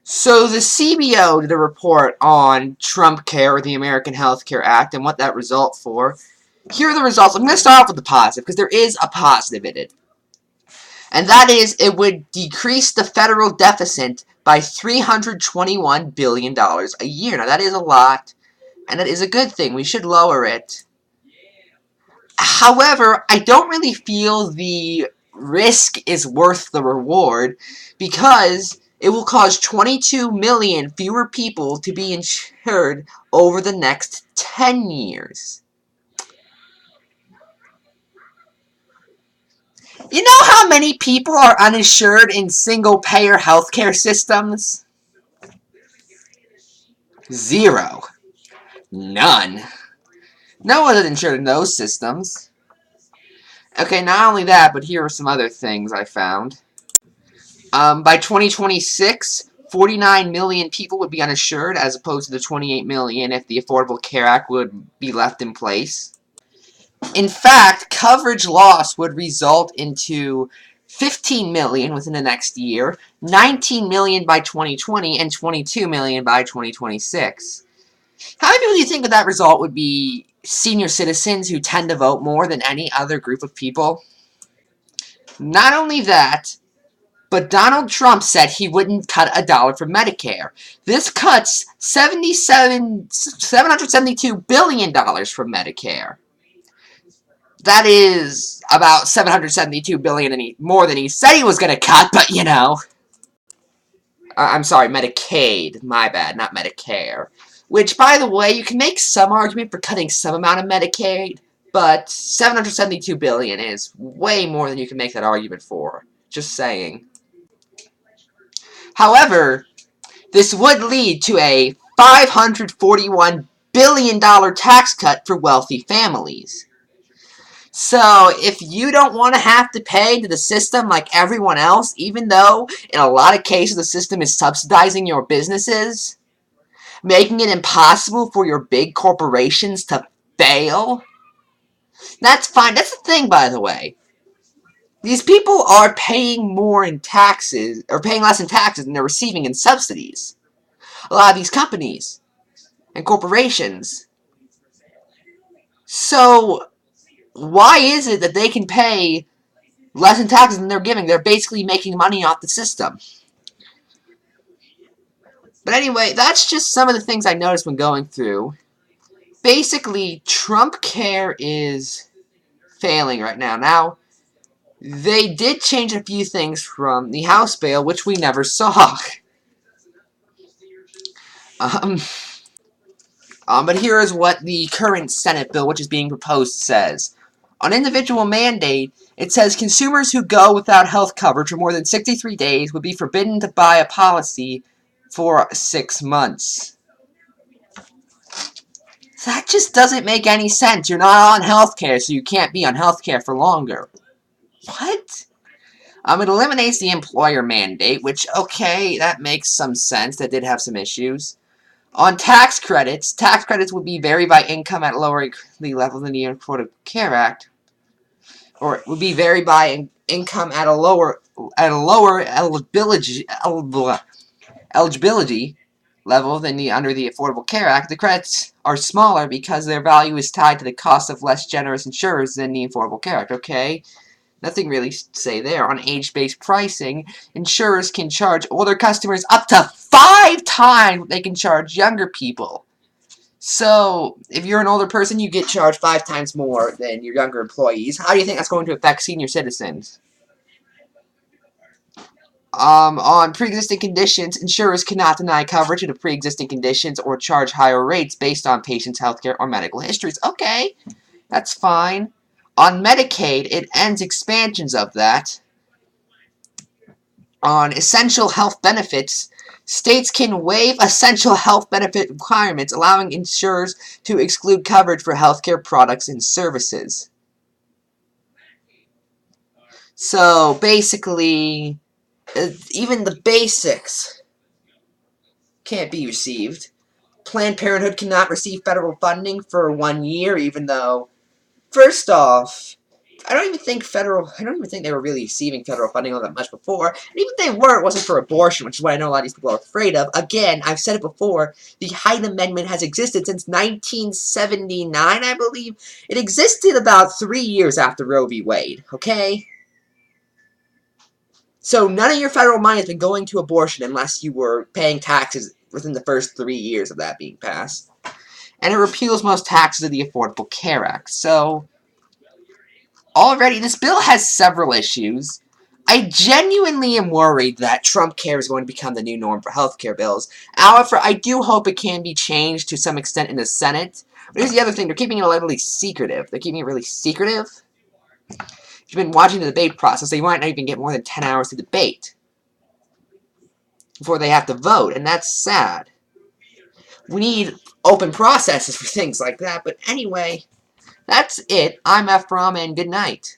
So the CBO did a report on Trumpcare, or the American Health Care Act, and what that result for. Here are the results. I'm going to start off with the positive, because there is a positive in it. And that is, it would decrease the federal deficit by $321 billion a year. Now, that is a lot, and that is a good thing. We should lower it. However, I don't really feel the risk is worth the reward, because it will cause 22 million fewer people to be insured over the next 10 years. You know how many people are uninsured in single-payer healthcare systems? 0. None. No one is insured in those systems. Okay, not only that, but here are some other things I found. By 2026, 49 million people would be uninsured, as opposed to the 28 million if the Affordable Care Act would be left in place. In fact, coverage loss would result into 15 million within the next year, 19 million by 2020, and 22 million by 2026. How many people do you think that result would be senior citizens who tend to vote more than any other group of people? Not only that, but Donald Trump said he wouldn't cut a dollar from Medicare. This cuts $772 billion from Medicare. That is about $772 billion more than he said he was going to cut, but you know. I'm sorry, Medicaid. My bad, not Medicare. Which, by the way, you can make some argument for cutting some amount of Medicaid, but $772 billion is way more than you can make that argument for. Just saying. However, this would lead to a $541 billion tax cut for wealthy families. So, if you don't want to have to pay into the system like everyone else, even though in a lot of cases the system is subsidizing your businesses, making it impossible for your big corporations to fail, that's fine. That's the thing, by the way. These people are paying more in taxes, or paying less in taxes than they're receiving in subsidies. A lot of these companies and corporations. So, why is it that they can pay less in taxes than they're giving? They're basically making money off the system. But anyway, that's just some of the things I noticed when going through. Basically, Trumpcare is failing right now. Now, they did change a few things from the House bill, which we never saw. But here is what the current Senate bill, which is being proposed, says. On individual mandate, it says consumers who go without health coverage for more than 63 days would be forbidden to buy a policy for 6 months. That just doesn't make any sense. You're not on healthcare, so you can't be on healthcare for longer. What? It eliminates the employer mandate, which, okay, that makes some sense. That did have some issues. On tax credits would be vary by income at a lower level than the Affordable Care Act, or it would be vary by income at a lower eligibility level than under the Affordable Care Act. The credits are smaller because their value is tied to the cost of less generous insurers than the Affordable Care Act. Okay. Nothing really to say there. On age-based pricing, insurers can charge older customers up to 5 times what they can charge younger people. So, if you're an older person, you get charged 5 times more than your younger employees. How do you think that's going to affect senior citizens? On pre-existing conditions, insurers cannot deny coverage due to pre-existing conditions or charge higher rates based on patients' healthcare or medical histories. Okay, that's fine. On Medicaid, it ends expansions of that. On essential health benefits, states can waive essential health benefit requirements, allowing insurers to exclude coverage for healthcare products and services. So, basically, even the basics can't be received. Planned Parenthood cannot receive federal funding for 1 year, even though, first off, I don't even think they were really receiving federal funding all that much before. And even if they were, it wasn't for abortion, which is what I know a lot of these people are afraid of. Again, I've said it before, the Hyde Amendment has existed since 1979, I believe. It existed about 3 years after Roe v. Wade, okay? So none of your federal money has been going to abortion unless you were paying taxes within the first 3 years of that being passed. And it repeals most taxes of the Affordable Care Act. So, already, this bill has several issues. I genuinely am worried that Trumpcare is going to become the new norm for healthcare bills. However, I do hope it can be changed to some extent in the Senate. But here's the other thing, they're keeping it really secretive. They're keeping it really secretive. If you've been watching the debate process, they might not even get more than 10 hours to debate before they have to vote, and that's sad. We need open processes for things like that, but anyway, that's it. I'm Ephrom, and good night.